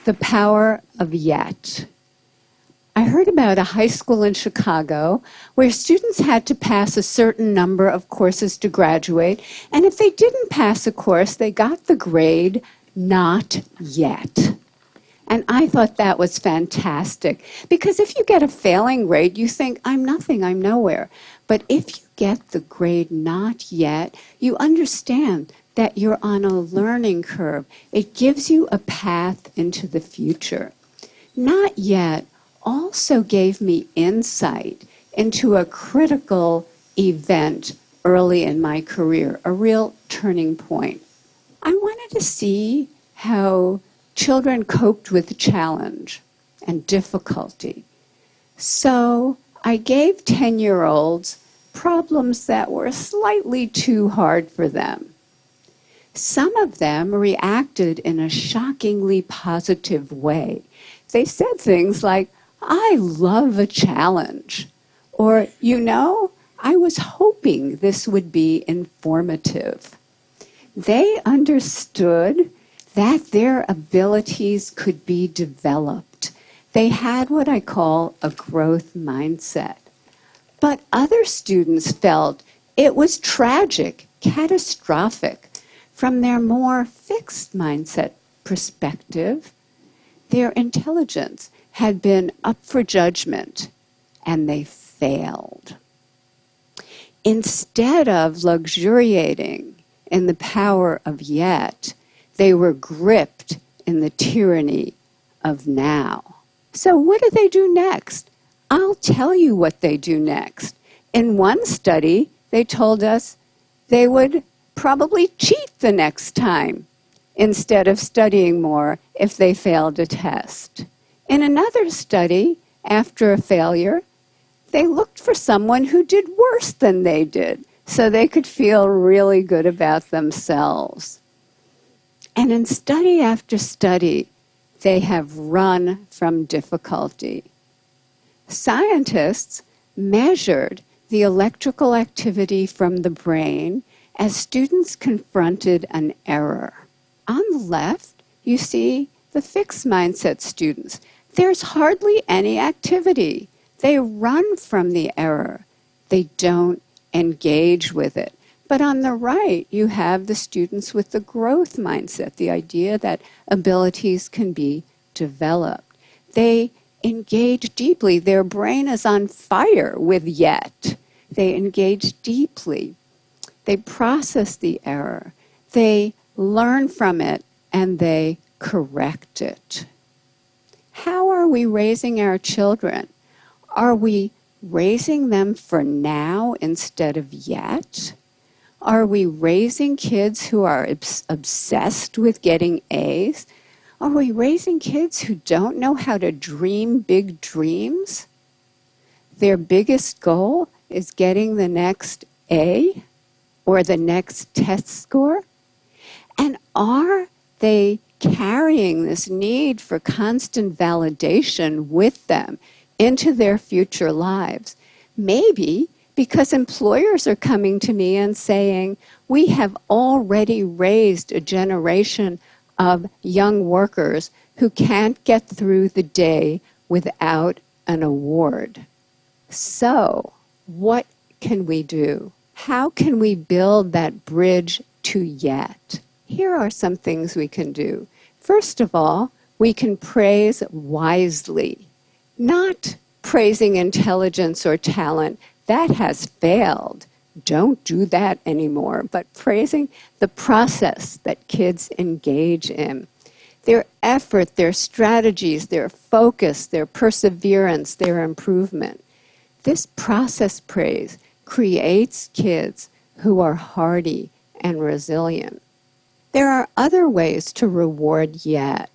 The power of yet. I heard about a high school in Chicago where students had to pass a certain number of courses to graduate, and if they didn't pass a course, they got the grade not yet. And I thought that was fantastic, because if you get a failing grade, you think, I'm nothing, I'm nowhere. But if you get the grade not yet, you understand that you're on a learning curve. It gives you a path into the future. Not yet also gave me insight into a critical event early in my career, a real turning point. I wanted to see how children coped with challenge and difficulty. So I gave 10-year-olds problems that were slightly too hard for them. Some of them reacted in a shockingly positive way. They said things like, I love a challenge, or, you know, I was hoping this would be informative. They understood that their abilities could be developed. They had what I call a growth mindset. But other students felt it was tragic, catastrophic. From their more fixed mindset perspective, their intelligence had been up for judgment, and they failed. Instead of luxuriating in the power of yet, they were gripped in the tyranny of now. So what do they do next? I'll tell you what they do next. In one study, they told us they would probably cheat the next time instead of studying more if they failed a test. In another study, after a failure, they looked for someone who did worse than they did so they could feel really good about themselves. And in study after study, they have run from difficulty. Scientists measured the electrical activity from the brain as students confronted an error. On the left, you see the fixed mindset students. There's hardly any activity. They run from the error. They don't engage with it. But on the right, you have the students with the growth mindset, the idea that abilities can be developed. They engage deeply. Their brain is on fire with yet. They engage deeply. They process the error. They learn from it, and they correct it. How are we raising our children? Are we raising them for now instead of yet? Are we raising kids who are obsessed with getting A's? Are we raising kids who don't know how to dream big dreams? Their biggest goal is getting the next A or the next test score? And are they carrying this need for constant validation with them into their future lives? Maybe because employers are coming to me and saying, we have already raised a generation of young workers who can't get through the day without an award. So, what can we do? How can we build that bridge to yet? Here are some things we can do. First of all, we can praise wisely, not praising intelligence or talent. That has failed. Don't do that anymore, but praising the process that kids engage in. Their effort, their strategies, their focus, their perseverance, their improvement. This process praise creates kids who are hardy and resilient. There are other ways to reward yet.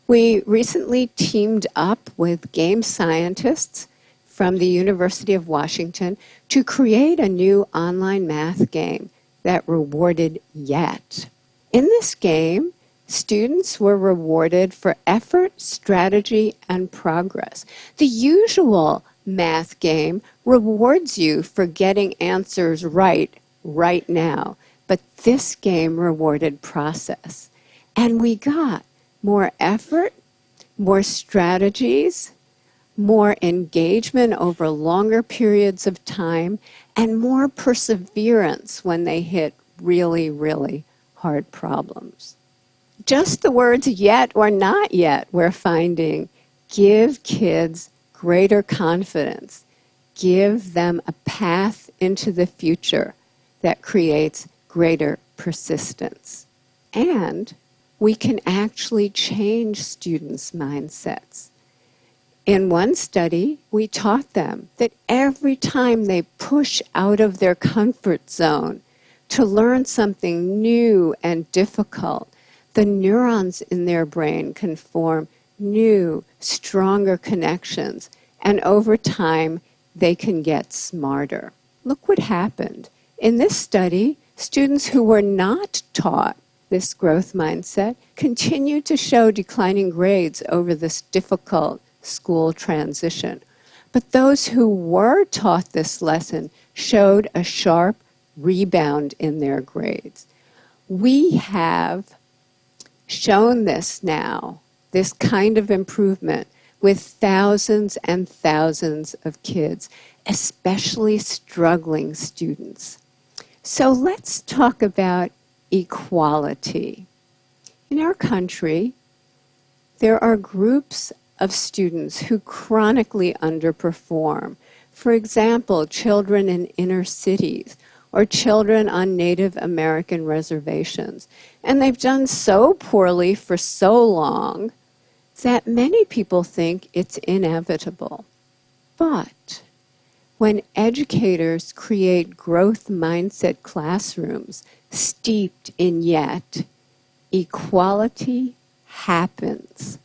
We recently teamed up with game scientists from the University of Washington to create a new online math game that rewarded yet. In this game, students were rewarded for effort, strategy, and progress. The usual math game rewards you for getting answers right now, but this game rewarded process. And we got more effort, more strategies, more engagement over longer periods of time, and more perseverance when they hit really, really hard problems. Just the words yet or not yet, we're finding, give kids greater confidence, give them a path into the future that creates greater persistence. And we can actually change students' mindsets. In one study, we taught them that every time they push out of their comfort zone to learn something new and difficult, the neurons in their brain can form new, stronger connections, and over time, they can get smarter. Look what happened. In this study, students who were not taught this growth mindset continued to show declining grades over this difficult school transition. But those who were taught this lesson showed a sharp rebound in their grades. We have shown this now, this kind of improvement, with thousands and thousands of kids, especially struggling students. So let's talk about equality. In our country, there are groups of students who chronically underperform. For example, children in inner cities or children on Native American reservations. And they've done so poorly for so long that many people think it's inevitable. But when educators create growth mindset classrooms steeped in yet, equality happens.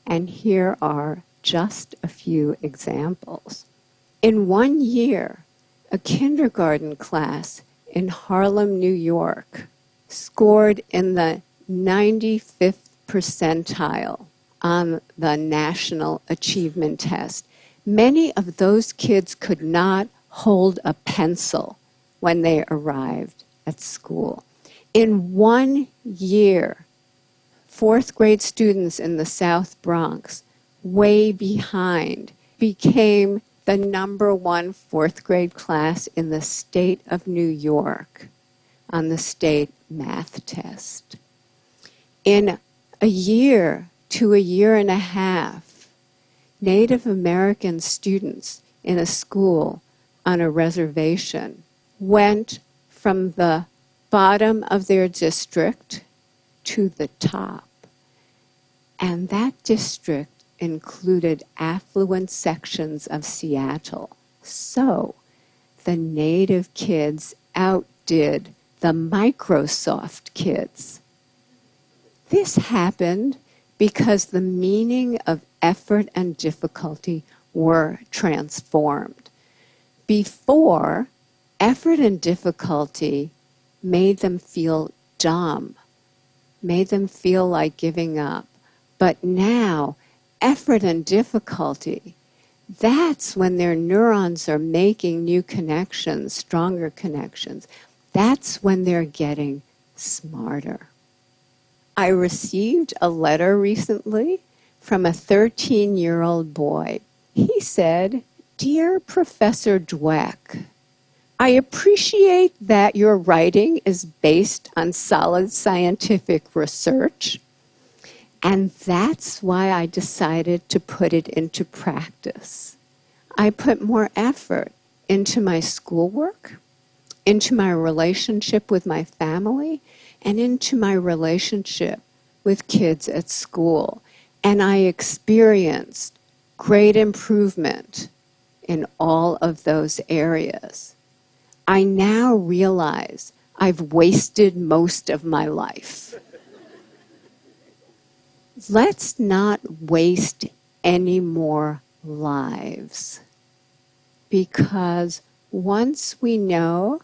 And here are just a few examples. In 1 year, a kindergarten class in Harlem, New York, scored in the 95th percentile on the National Achievement Test. Many of those kids could not hold a pencil when they arrived at school. In 1 year, fourth grade students in the South Bronx, way behind, became the #1 fourth grade class in the state of New York on the state math test. In a year to a year and a half, Native American students in a school on a reservation went from the bottom of their district to the top. And that district included affluent sections of Seattle. So the Native kids outdid the Microsoft kids. This happened because the meaning of effort and difficulty were transformed. Before, effort and difficulty made them feel dumb, made them feel like giving up. But now, effort and difficulty, that's when their neurons are making new connections, stronger connections. That's when they're getting smarter. I received a letter recently from a 13-year-old boy. He said, "Dear Professor Dweck, I appreciate that your writing is based on solid scientific research, and that's why I decided to put it into practice. I put more effort into my schoolwork, into my relationship with my family, and into my relationship with kids at school. And I experienced great improvement in all of those areas. I now realize I've wasted most of my life." Let's not waste any more lives, because once we know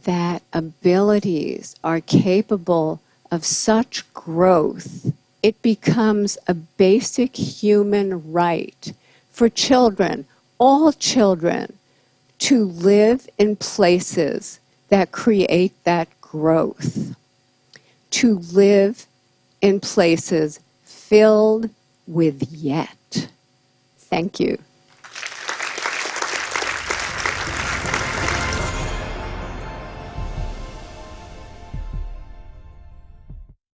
that abilities are capable of such growth, it becomes a basic human right for children, all children, to live in places that create that growth, to live in places filled with yet. Thank you.